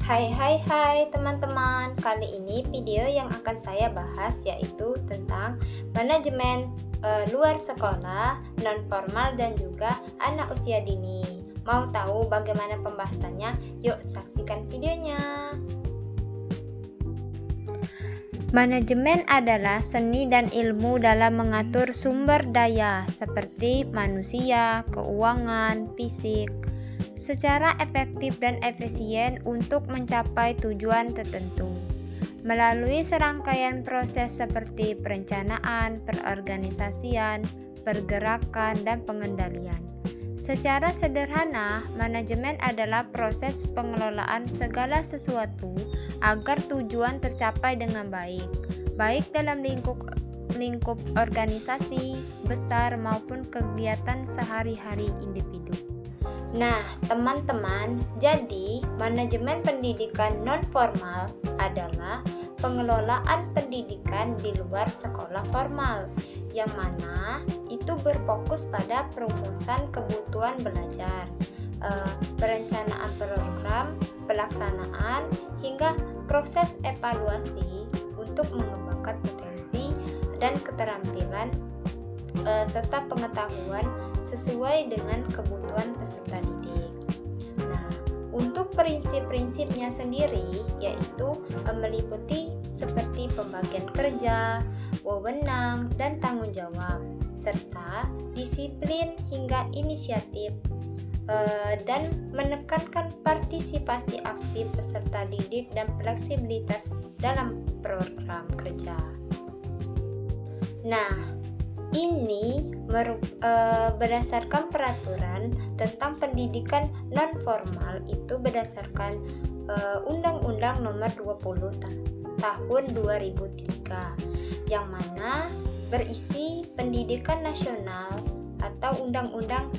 Hai teman-teman. Kali ini video yang akan saya bahas yaitu tentang manajemen luar sekolah, non formal dan juga anak usia dini. Mau tahu bagaimana pembahasannya? Yuk saksikan videonya. Manajemen adalah seni dan ilmu dalam mengatur sumber daya seperti manusia, keuangan, fisik secara efektif dan efisien untuk mencapai tujuan tertentu. Melalui serangkaian proses seperti perencanaan, perorganisasian, pergerakan, dan pengendalian. Secara sederhana, manajemen adalah proses pengelolaan segala sesuatu agar tujuan tercapai dengan baik dalam lingkup organisasi besar maupun kegiatan sehari-hari individu. Nah, teman-teman, jadi manajemen pendidikan non-formal adalah pengelolaan pendidikan di luar sekolah formal, yang mana itu berfokus pada perumusan kebutuhan belajar, perencanaan program, pelaksanaan, hingga proses evaluasi untuk mengembangkan potensi dan keterampilan serta pengetahuan sesuai dengan kebutuhan peserta didik. Nah, untuk prinsip-prinsipnya sendiri yaitu meliputi seperti pembagian kerja, wewenang, dan tanggung jawab, serta disiplin hingga inisiatif, dan menekankan partisipasi aktif peserta didik dan fleksibilitas dalam program kerja. Nah, ini berdasarkan peraturan tentang pendidikan non-formal itu berdasarkan Undang-Undang Nomor 20 Tahun 2003 yang mana berisi pendidikan nasional atau Undang-Undang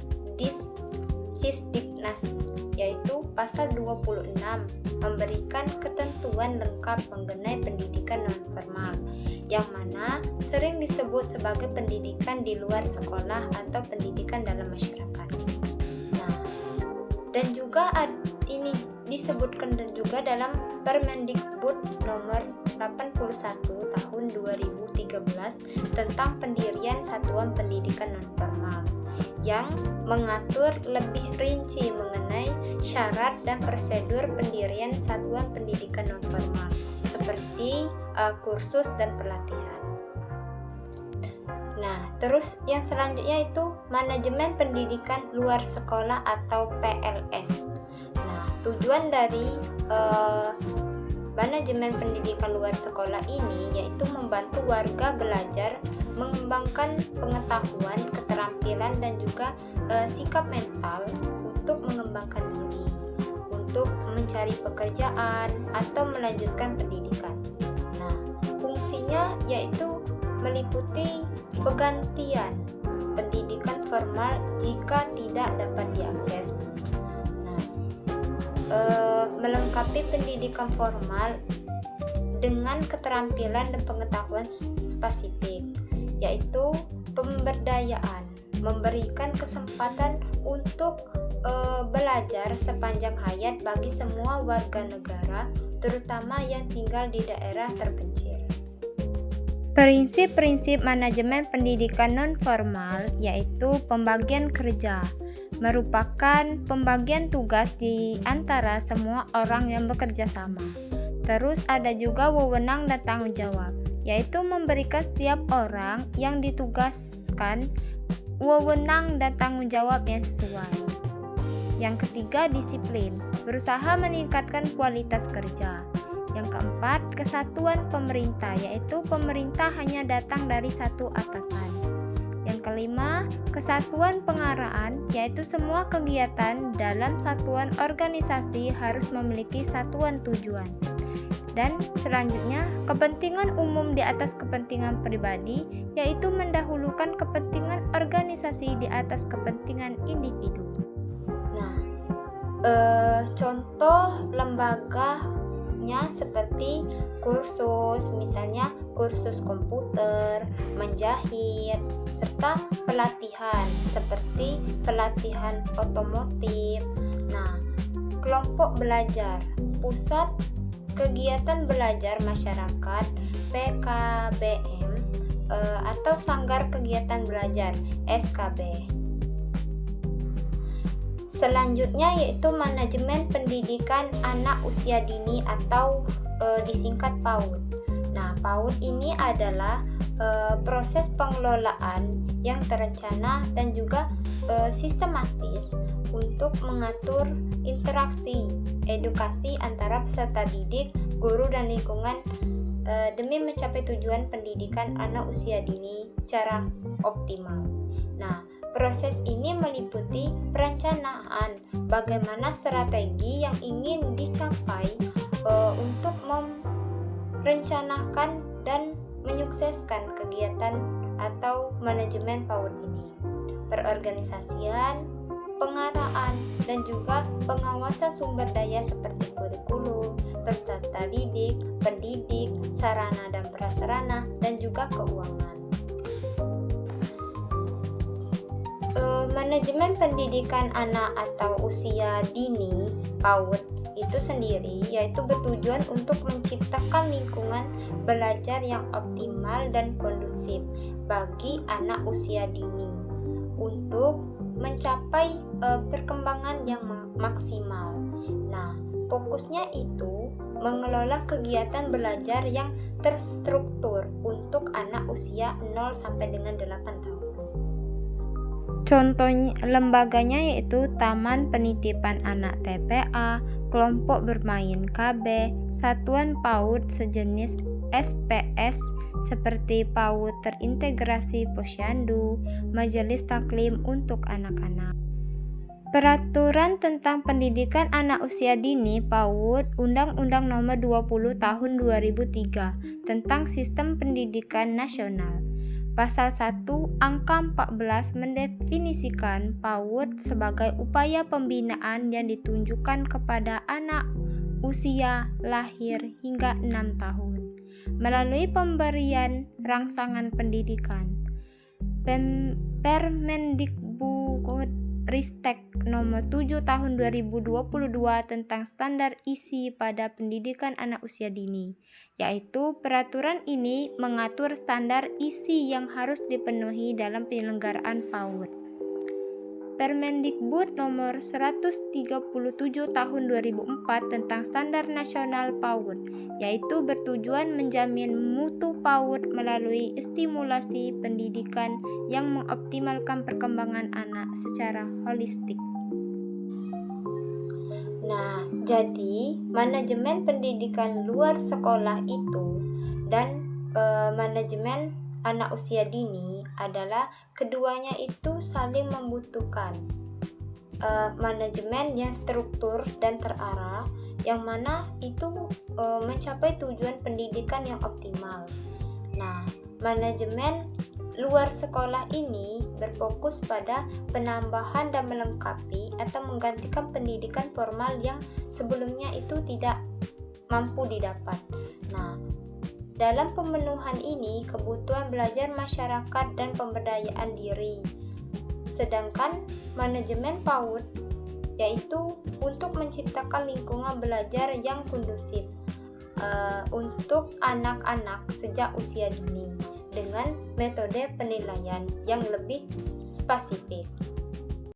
Sisdiknas, yaitu pasal 26 memberikan ketentuan lengkap mengenai pendidikan non-formal yang mana sering disebut sebagai pendidikan di luar sekolah atau pendidikan dalam masyarakat. Nah, dan juga ini disebutkan juga dalam Permendikbud nomor 81 tahun 2013 tentang pendirian satuan pendidikan non-formal yang mengatur lebih rinci mengenai syarat dan prosedur pendirian satuan pendidikan non-formal seperti kursus dan pelatihan. Nah, terus yang selanjutnya itu manajemen pendidikan luar sekolah atau PLS. Nah, tujuan dari manajemen pendidikan luar sekolah ini yaitu membantu warga belajar, mengembangkan pengetahuan, keterampilan, dan juga sikap mental untuk mengembangkan diri, untuk mencari pekerjaan atau melanjutkan pendidikan. Nah, fungsinya yaitu meliputi penggantian pendidikan formal jika tidak dapat diakses. Melengkapi pendidikan formal dengan keterampilan dan pengetahuan spesifik, yaitu pemberdayaan, memberikan kesempatan untuk belajar sepanjang hayat bagi semua warga negara, terutama yang tinggal di daerah terpencil. Prinsip-prinsip manajemen pendidikan non-formal yaitu pembagian kerja, merupakan pembagian tugas di antara semua orang yang bekerja sama. Terus ada juga wewenang dan tanggung jawab, yaitu memberikan setiap orang yang ditugaskan wewenang dan tanggung jawab yang sesuai. Yang ketiga, disiplin, berusaha meningkatkan kualitas kerja. Yang keempat, kesatuan pemerintah, yaitu pemerintah hanya datang dari satu atasan. Yang kelima, kesatuan pengaraan, yaitu semua kegiatan dalam satuan organisasi harus memiliki satuan tujuan. Dan selanjutnya, kepentingan umum di atas kepentingan pribadi, yaitu mendahulukan kepentingan organisasi di atas kepentingan individu. Nah, contoh lembaganya seperti kursus, misalnya kursus komputer, menjahit, serta pelatihan seperti pelatihan otomotif. Nah, kelompok belajar, pusat kegiatan belajar masyarakat (PKBM) atau sanggar kegiatan belajar (SKB). Selanjutnya yaitu manajemen pendidikan anak usia dini atau disingkat PAUD. Nah, PAUD ini adalah proses pengelolaan yang terencana dan juga sistematis untuk mengatur interaksi edukasi antara peserta didik, guru, dan lingkungan demi mencapai tujuan pendidikan anak usia dini secara optimal. Nah, proses ini meliputi perencanaan bagaimana strategi yang ingin dicapai untuk merencanakan dan menyukseskan kegiatan atau manajemen PAUD ini. Perorganisasian, pengaraan, dan juga pengawasan sumber daya seperti kurikulum, peserta didik, pendidik, sarana dan prasarana, dan juga keuangan. Manajemen pendidikan anak atau usia dini PAUD itu sendiri yaitu bertujuan untuk menciptakan lingkungan belajar yang optimal dan kondusif bagi anak usia dini untuk mencapai perkembangan yang maksimal. Nah, fokusnya itu mengelola kegiatan belajar yang terstruktur untuk anak usia 0 sampai dengan 8 tahun. Contohnya lembaganya yaitu Taman Penitipan Anak TPA, Kelompok Bermain KB, Satuan PAUD sejenis SPS seperti PAUD Terintegrasi Posyandu, Majelis Taklim untuk anak-anak. Peraturan tentang Pendidikan Anak Usia Dini PAUD Undang-Undang Nomor 20 Tahun 2003 tentang Sistem Pendidikan Nasional. Pasal 1 angka 14 mendefinisikan PAUD sebagai upaya pembinaan yang ditunjukkan kepada anak usia lahir hingga 6 tahun melalui pemberian rangsangan pendidikan. Permendikbudristek Nomor 7 Tahun 2022 tentang standar isi pada pendidikan anak usia dini, yaitu peraturan ini mengatur standar isi yang harus dipenuhi dalam penyelenggaraan PAUD. Permendikbud Nomor 137 Tahun 2004 tentang Standar Nasional PAUD, yaitu bertujuan menjamin mutu PAUD melalui stimulasi pendidikan yang mengoptimalkan perkembangan anak secara holistik. Nah, jadi manajemen pendidikan luar sekolah itu dan manajemen anak usia dini adalah keduanya itu saling membutuhkan manajemen yang struktur dan terarah yang mana itu mencapai tujuan pendidikan yang optimal. Nah, manajemen luar sekolah ini berfokus pada penambahan dan melengkapi atau menggantikan pendidikan formal yang sebelumnya itu tidak mampu didapat. Nah, dalam pemenuhan ini, kebutuhan belajar masyarakat dan pemberdayaan diri. Sedangkan manajemen PAUD yaitu untuk menciptakan lingkungan belajar yang kondusif untuk anak-anak sejak usia dini dengan metode penilaian yang lebih spesifik.